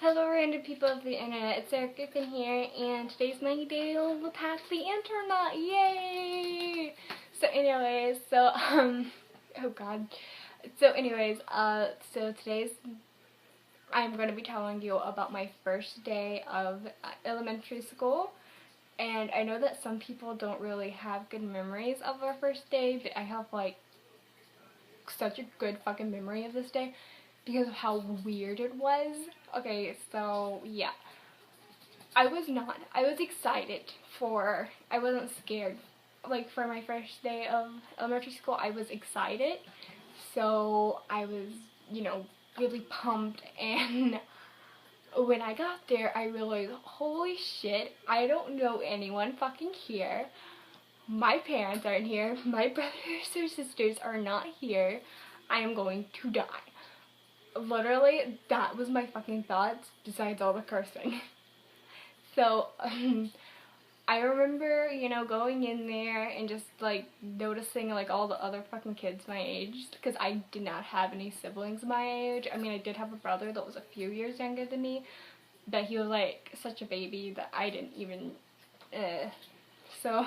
Hello random people of the internet, it's Sarah Griffin here, and today's my day to pass the internet, yay! Oh god. So today's, I'm going to be telling you about my first day of elementary school, and I know that some people don't really have good memories of our first day, but I have like such a good fucking memory of this day because of how weird it was. Okay, so yeah. I was excited I wasn't scared. Like for my first day of elementary school, I was excited. So I was, really pumped, and when I got there, I realized, holy shit, I don't know anyone fucking here. My parents aren't here. My brothers or sisters are not here. I am going to die. Literally, that was my fucking thoughts, besides all the cursing. So, I remember, going in there and just, like, noticing, like, all the other fucking kids my age, because I did not have any siblings my age. I mean, I did have a brother that was a few years younger than me, but he was, like, such a baby that I didn't even, So,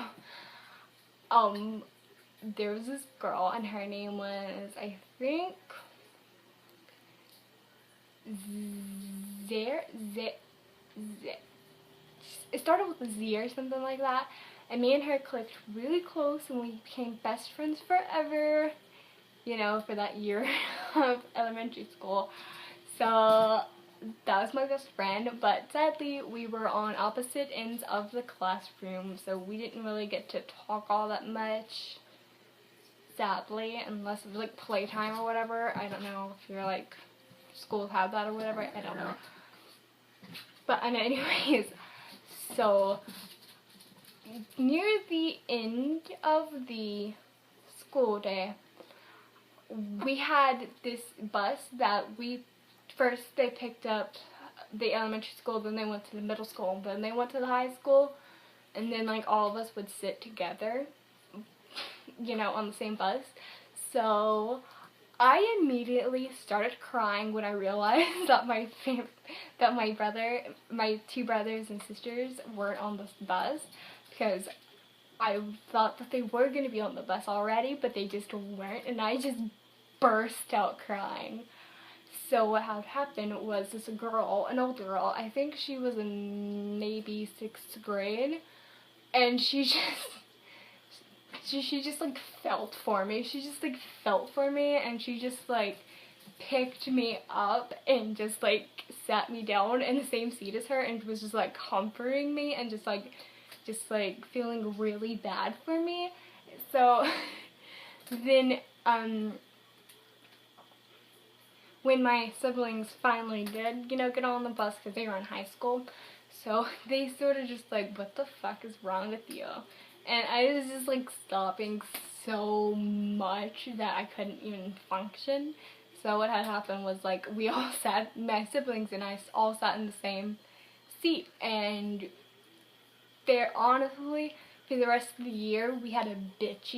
there was this girl, and her name was, I think, it started with a Z or something like that, and me and her clicked really close, and we became best friends forever, for that year of elementary school. So that was my best friend, but sadly we were on opposite ends of the classroom, so we didn't really get to talk all that much, sadly, unless it was like playtime or whatever. I don't know if you're like schools have that or whatever, I don't know. But anyways, so near the end of the school day, we had this bus that they picked up the elementary school, then they went to the middle school, then they went to the high school, and then like all of us would sit together, on the same bus. So I immediately started crying when I realized that my two brothers and sisters weren't on this bus, because I thought that they were going to be on the bus already, but they just weren't, and I just burst out crying. So what had happened was this girl, an older girl, I think she was in maybe 6th grade, and she just like felt for me. She just like felt for me, and she just like picked me up and just like sat me down in the same seat as her, and was just like comforting me and just like feeling really bad for me. So then when my siblings finally did, get on the bus, because they were in high school, so they sort of just like, what the fuck is wrong with you? And I was just like stopping so much that I couldn't even function. So what had happened was, like, we all sat, my siblings and I all sat in the same seat, and there, honestly, for the rest of the year, we had a bitch.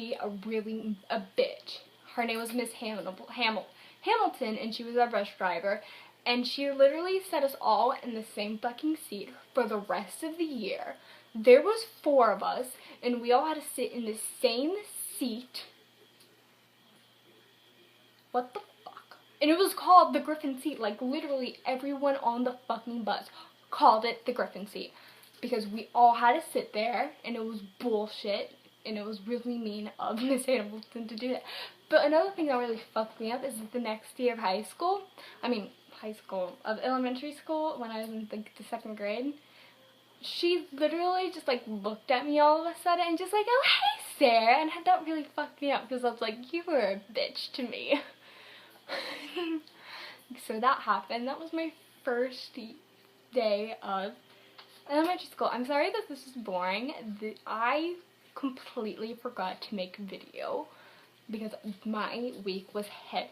Her name was Miss Hamilton, and she was our bus driver, and she literally set us all in the same fucking seat for the rest of the year. There was 4 of us, and we all had to sit in the same seat. What the fuck? And it was called the Griffin seat. Like, literally everyone on the fucking bus called it the Griffin seat, because we all had to sit there, and it was bullshit, and it was really mean of Miss Hamilton to do that. But another thing that really fucked me up is the next year of of elementary school, when I was in the 2nd grade, she literally just like looked at me all of a sudden and just like, oh hey Sarah, and that really fucked me up, because I was like, you were a bitch to me. So that happened. That was my first day of elementary school. I'm sorry that this is boring. I completely forgot to make a video because my week was hectic.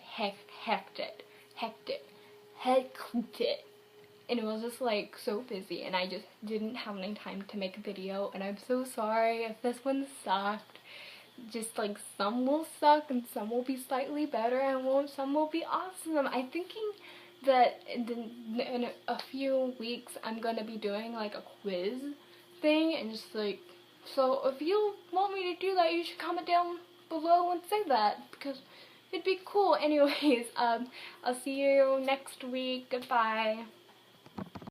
And it was just like so busy, and I just didn't have any time to make a video, and I'm so sorry if this one sucked. Just like, some will suck and some will be slightly better, and some will be awesome. I'm thinking that in a few weeks I'm gonna be doing like a quiz thing, and just like, so if you want me to do that, you should comment down below and say that, because it'd be cool. Anyways, I'll see you next week. Goodbye.